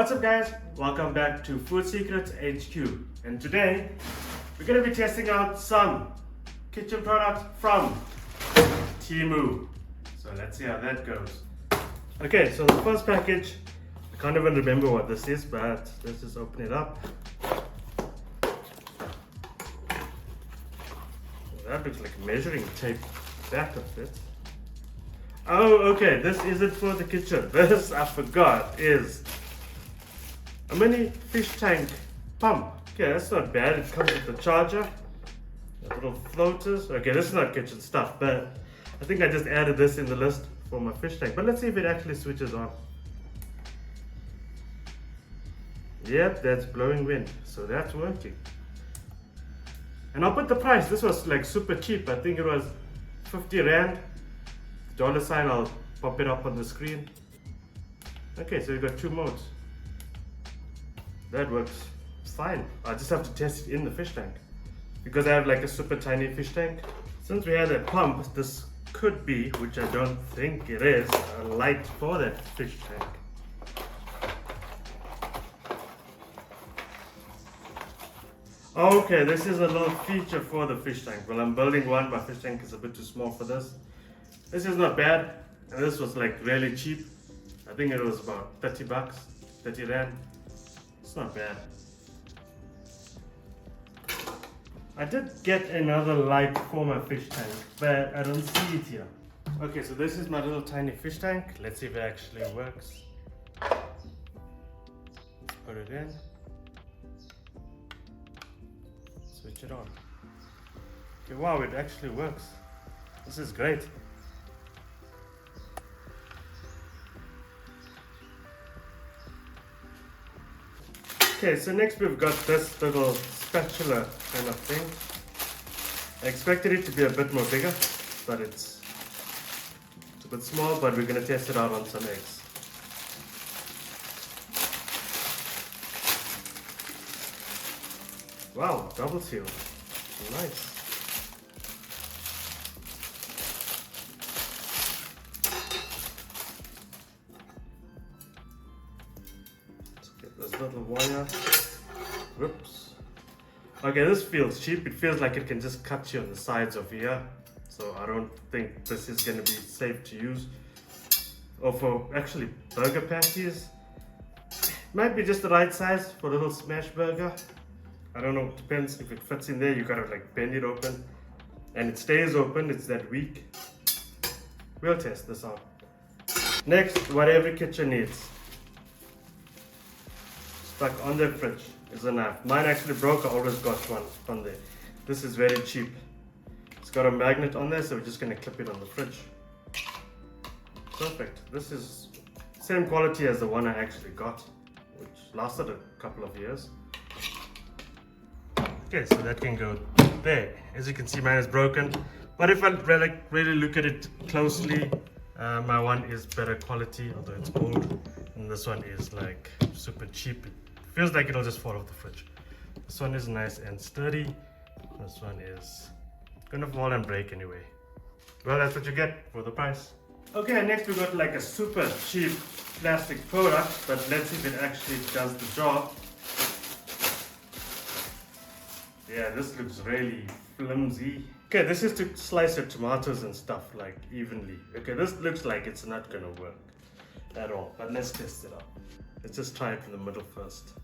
What's up guys, welcome back to Food Secrets HQ, and today we're going to be testing out some kitchen products from Temu. So let's see how that goes. Okay, so the first package, I can't even remember what this is, but let's just open it up. That looks like measuring tape back of it. Oh, okay, this isn't for the kitchen. This, I forgot, is a mini fish tank pump. Okay, that's not bad. It comes with the charger, little floaters. Okay, this is not kitchen stuff, but I think I just added this in the list for my fish tank. But let's see if it actually switches on. Yep, that's blowing wind, so that's working. And I'll put the price. This was like super cheap. I think it was 50 Rand. Dollar sign, I'll pop it up on the screen. Okay, so you got two modes. That works fine. I just have to test it in the fish tank because I have like a super tiny fish tank. Since we had that pump, this could be, which I don't think it is, a light for that fish tank. Okay, this is a little feature for the fish tank. Well, I'm building one. My fish tank is a bit too small for this. This is not bad, and this was like really cheap. I think it was about 30 bucks, 30 Rand. It's not bad. I did get another light for my fish tank, but I don't see it here. Okay, so this is my little tiny fish tank. Let's see if it actually works. Put it in. Switch it on. Okay, wow, it actually works. This is great. Okay, so next we've got this little spatula kind of thing. I expected it to be a bit more bigger, but it's a bit small, but we're going to test it out on some eggs. Wow, double seal. Nice. This little wire. Whoops. Okay, this feels cheap. It feels like it can just cut you on the sides of here. So I don't think this is going to be safe to use. Or for actually burger patties. Might be just the right size for a little smash burger. I don't know, depends if it fits in there. You gotta like bend it open. And it stays open, it's that weak. We'll test this out. Next, what every kitchen needs. Stuck on the fridge is a knife. Mine actually broke, I always got one on there. This is very cheap. It's got a magnet on there, so we're just gonna clip it on the fridge. Perfect. This is same quality as the one I actually got, which lasted a couple of years. Okay, so that can go there. As you can see, mine is broken. But if I really look at it closely, my one is better quality, although it's old. And this one is like super cheap. It feels like it'll just fall off the fridge. This one is nice and sturdy. This one is gonna fall and break anyway. Well, that's what you get for the price. Okay, next we got like a super cheap plastic product, but let's see if it actually does the job. Yeah, this looks really flimsy. Okay, this is to slice your tomatoes and stuff like evenly. Okay, this looks like it's not gonna work at all, but let's test it out. Let's just try it from the middle first.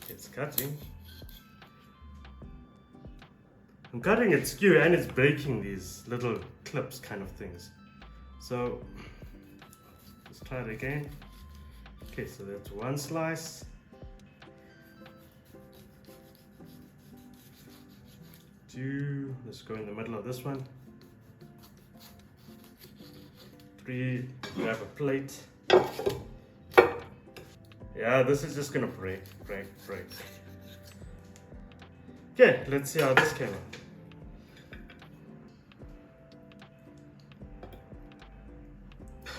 It's cutting. I'm cutting it skew and it's breaking these little clips kind of things. So, let's try it again. Okay, so that's one slice. Let's go in the middle of this one. 3, grab a plate. Yeah, this is just gonna break. Okay, let's see how this came out.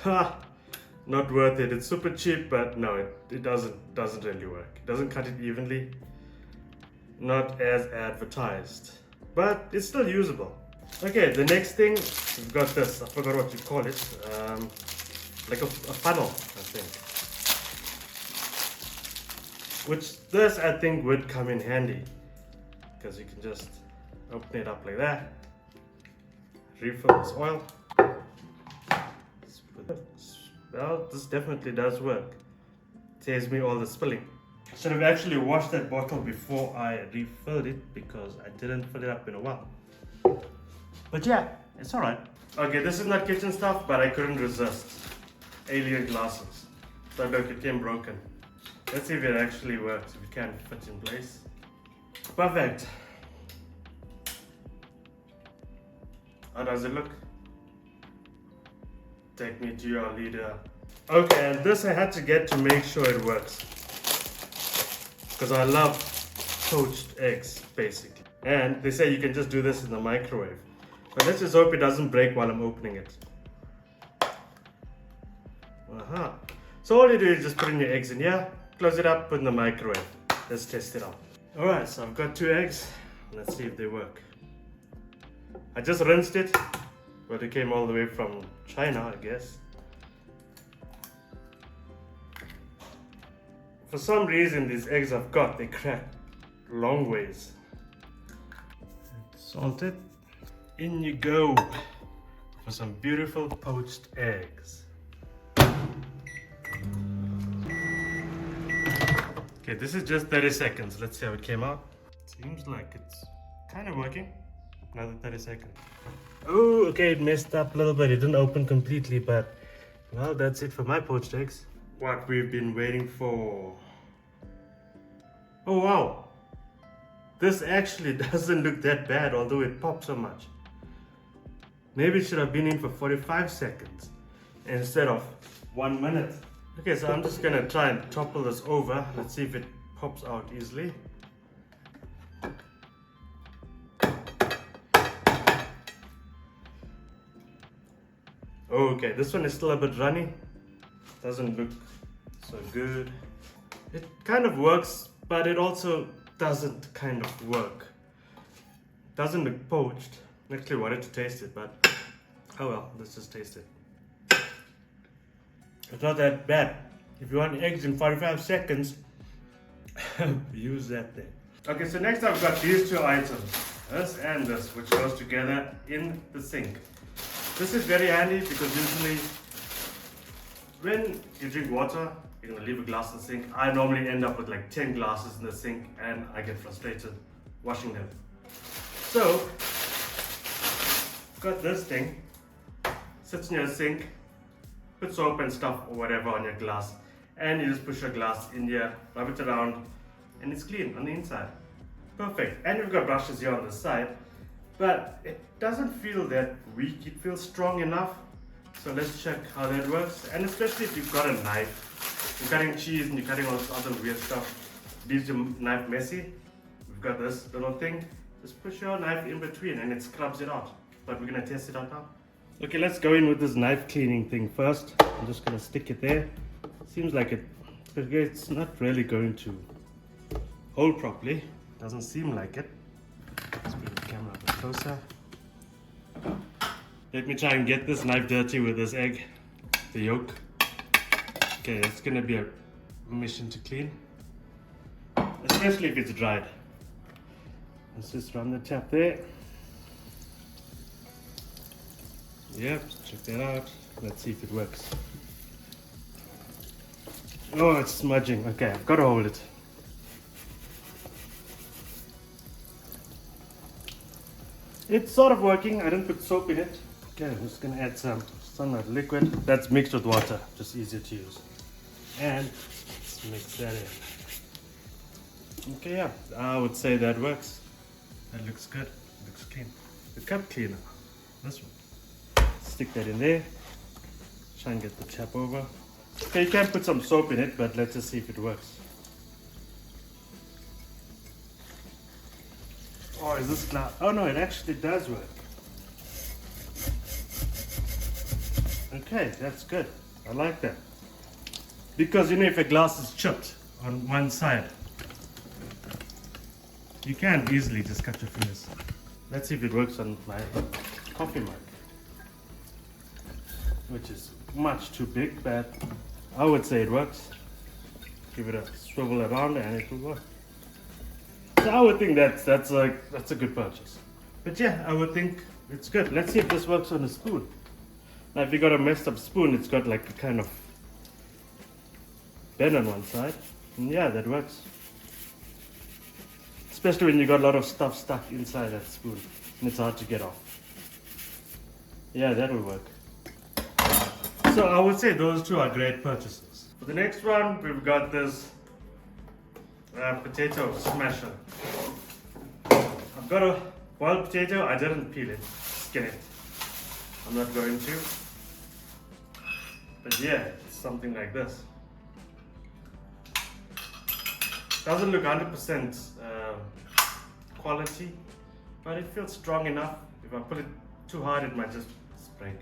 Ha! Not worth it. It's super cheap, but no, it doesn't really work. It doesn't cut it evenly. Not as advertised. But it's still usable. Okay, the next thing, we've got this, I forgot what you call it, like a funnel, I think. which this I think would come in handy because you can just open it up like that, refill this oil. Well, this definitely does work. Saves me all the spilling. Should have actually washed that bottle before I refilled it because I didn't fill it up in a while. But yeah, it's alright. Okay, this is not kitchen stuff, but I couldn't resist. Alien glasses. So look, it came broken. Let's see if it actually works, if it can fit in place. Perfect. How does it look? Take me to your leader. Okay, and this I had to get to make sure it works. Because I love poached eggs, basically. And they say you can just do this in the microwave. But let's just hope it doesn't break while I'm opening it. Aha. So all you do is just put in your eggs in here, close it up, put in the microwave. Let's test it out. Alright, so I've got 2 eggs. Let's see if they work. I just rinsed it, but it came all the way from China, I guess. For some reason, these eggs I've got, they crack long ways. Salt it. In you go for some beautiful poached eggs. Okay, this is just 30 seconds. Let's see how it came out. Seems like it's kind of working. Another 30 seconds. Oh, okay, it messed up a little bit. It didn't open completely, but well, that's it for my poached eggs. What we've been waiting for. Oh wow, this actually doesn't look that bad, although it popped so much. Maybe it should have been in for 45 seconds instead of 1 minute. Okay, so I'm just gonna try and topple this over. Let's see if it pops out easily. Okay, this one is still a bit runny. Doesn't look so good. It kind of works, but it also doesn't kind of work. Doesn't look poached. Actually wanted to taste it, but oh well, let's just taste it. It's not that bad. If you want eggs in 45 seconds, use that thing. Okay, so next I've got these 2 items. This and this, which goes together in the sink. This is very handy because usually when you drink water, you're gonna leave a glass in the sink. I normally end up with like 10 glasses in the sink and I get frustrated washing them. So, got this thing, sits in your sink, put soap and stuff or whatever on your glass, and you just push your glass in here, rub it around, and it's clean on the inside. Perfect. And you've got brushes here on the side, but it doesn't feel that weak, it feels strong enough. So let's check how that works, and especially if you've got a knife, you're cutting cheese and you're cutting all this other weird stuff, leaves your knife messy. We've got this little thing, just push your knife in between and it scrubs it out. But we're gonna test it out now. Okay, let's go in with this knife cleaning thing first. I'm just gonna stick it there. Seems like it's not really going to hold properly. Doesn't seem like it. Let's bring the camera a bit closer. Let me try and get this knife dirty with this egg, the yolk. Okay, it's gonna be a mission to clean, especially if it's dried. Let's just run the tap there. Yep, check that out. Let's see if it works. Oh, it's smudging. Okay, I've got to hold it. It's sort of working. I didn't put soap in it. Okay, I'm just gonna add some sunlight liquid. That's mixed with water, just easier to use. And let's mix that in. Okay, yeah, I would say that works. That looks good. Looks clean. The cup cleaner. This one. Stick that in there. Try and get the tap over. Okay, you can put some soap in it, but let's just see if it works. Oh, is this glass? Oh no, it actually does work. Okay, that's good. I like that. Because you know, if a glass is chipped on one side, you can easily just cut your fingers. Let's see if it works on my coffee mug, which is much too big, but I would say it works. give it a swivel around and it will work. So I would think that's a good purchase. But yeah, I would think it's good. Let's see if this works on a spoon. Now if you got a messed up spoon, it's got like a kind of bend on one side. And yeah, that works. Especially when you got a lot of stuff stuck inside that spoon and it's hard to get off. Yeah, that will work. So I would say those two are great purchases. For the next one, we've got this potato smasher. I've got a boiled potato. I didn't peel it, skin it. I'm not going to. But yeah, it's something like this. Doesn't look 100% quality, but it feels strong enough. If I put it too hard, it might just break.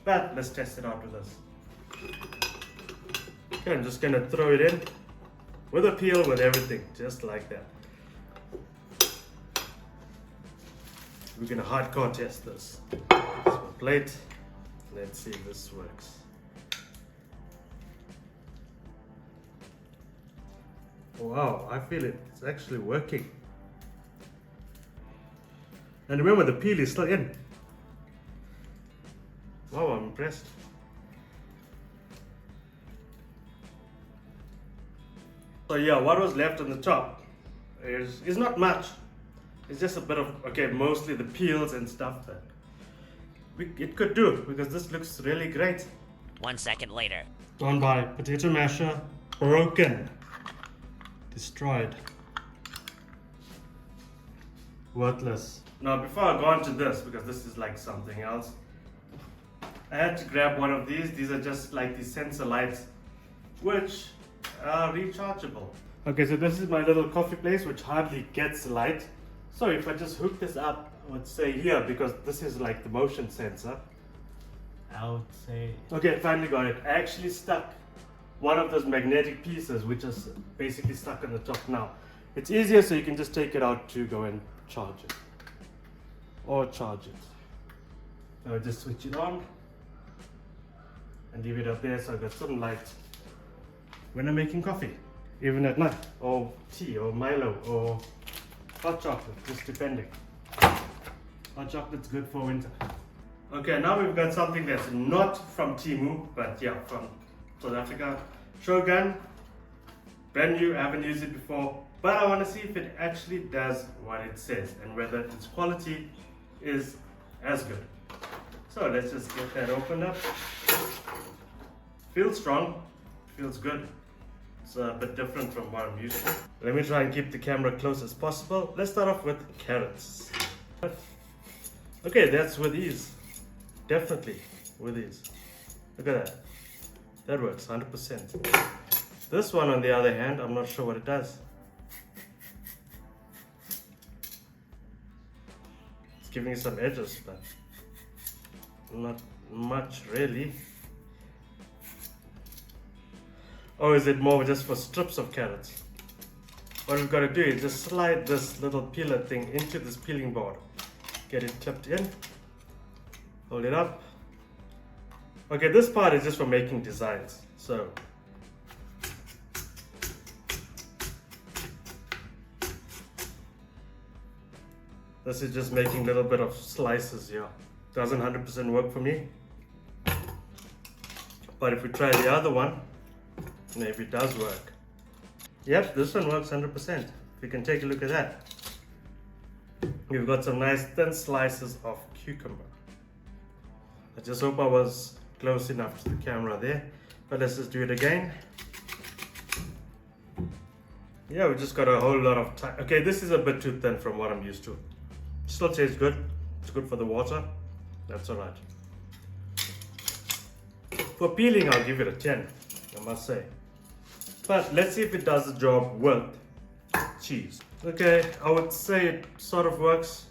But let's test it out with this. Okay, I'm just gonna throw it in with a peel, with everything, just like that. We're gonna hardcore test this. So plate. Let's see if this works. Wow, I feel it. It's actually working. And remember, the peel is still in. Wow, I'm impressed. So yeah, what was left on the top is not much. It's just a bit of, okay, mostly the peels and stuff that it could do, because this looks really great. 1 second later. Gone by. Potato masher, broken. Destroyed. Worthless. Now before I go on to this, because this is like something else, I had to grab one of these. These are just like these sensor lights, which are rechargeable. Okay, so this is my little coffee place, which hardly gets light. So if I just hook this up, I would say here, because this is like the motion sensor, I would say, okay, finally got it. I actually stuck one of those magnetic pieces, which is basically stuck on the top now. It's easier, so you can just take it out to go and charge it, or charge it. So I just switch it on and leave it up there, so I got some light when I'm making coffee, even at night, or tea, or Milo, or hot chocolate, just depending. Hot chocolate's good for winter. Okay, now we've got something that's not from Temu, but yeah, from South Africa. Shogun, brand new, I haven't used it before, but I want to see if it actually does what it says and whether its quality is as good. So let's just get that opened up. Feels strong, feels good. It's a bit different from what I'm used to. Let me try and keep the camera close as possible. Let's start off with carrots. Okay, that's with ease. Definitely with ease. Look at that. That works 100%. This one, on the other hand, I'm not sure what it does. It's giving you some edges, but not much really. Or is it more just for strips of carrots? What we've got to do is just slide this little peeler thing into this peeling board. Get it clipped in. Hold it up. Okay, this part is just for making designs. So this is just making a little bit of slices here. Doesn't 100% work for me. But if we try the other one, maybe it does work. Yep, this one works 100%. If you can take a look at that. We've got some nice thin slices of cucumber. I just hope I was close enough to the camera there. But let's just do it again. Yeah, we just got a whole lot of time. Okay, this is a bit too thin from what I'm used to. Still tastes good. It's good for the water. That's alright. For peeling, I'll give it a 10, I must say. But let's see if it does the job with cheese. Okay, I would say it sort of works.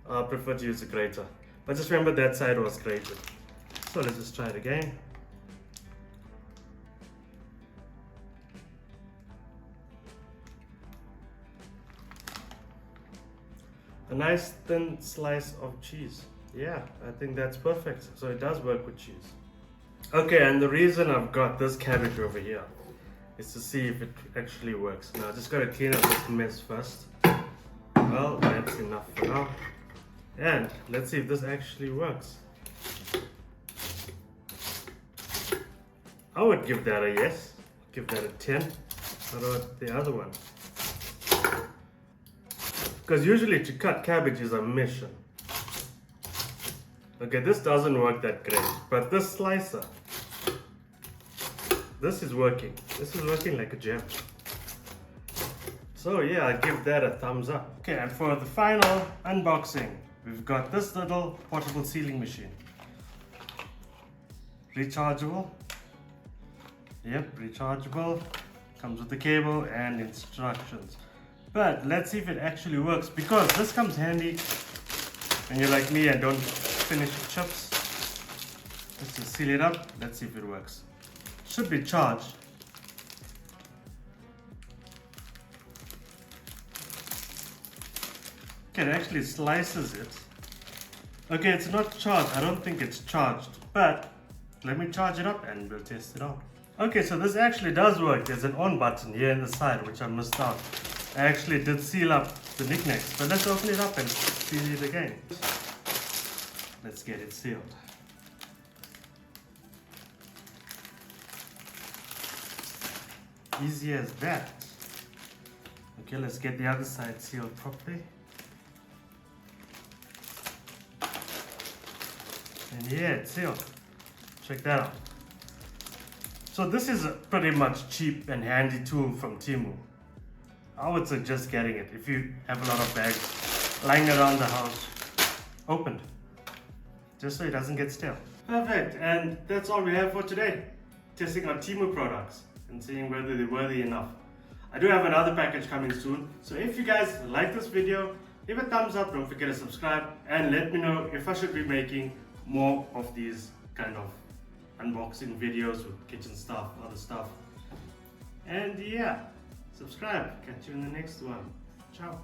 I prefer to use a grater. But just remember that side was grated. So let's just try it again. A nice thin slice of cheese. Yeah, I think that's perfect. So it does work with cheese. Okay, and the reason I've got this cabbage over here is to see if it actually works. Now I just gotta clean up this mess first. Well, that's enough for now. And let's see if this actually works. I would give that a yes. Give that a 10. What about the other one? Because usually to cut cabbage is a mission. Okay, this doesn't work that great, but this slicer, this is working. This is working like a gem. So yeah, I give that a thumbs up. Okay, and for the final unboxing, we've got this little portable sealing machine. Rechargeable. Yep, rechargeable. Comes with the cable and instructions. But let's see if it actually works, because this comes handy when you're like me and don't finish the chips. Let's just seal it up. Let's see if it works. Should be charged. Okay, it actually slices it. Okay, it's not charged. I don't think it's charged, but let me charge it up and we'll test it out. Okay, so this actually does work. There's an on button here in the side, which I missed out. I actually did seal up the knickknacks, but let's open it up and seal it again. Let's get it sealed. Easy as that. Okay, let's get the other side sealed properly. And yeah, it's sealed. Check that out. So this is a pretty much cheap and handy tool from Temu. I would suggest getting it if you have a lot of bags lying around the house opened, just so it doesn't get stale. Perfect, and that's all we have for today. Testing our Temu products and seeing whether they're worthy enough. I do have another package coming soon, so if you guys like this video, give a thumbs up, don't forget to subscribe, and let me know if I should be making more of these kind of unboxing videos with kitchen stuff, other stuff. And yeah, subscribe. Catch you in the next one. Ciao.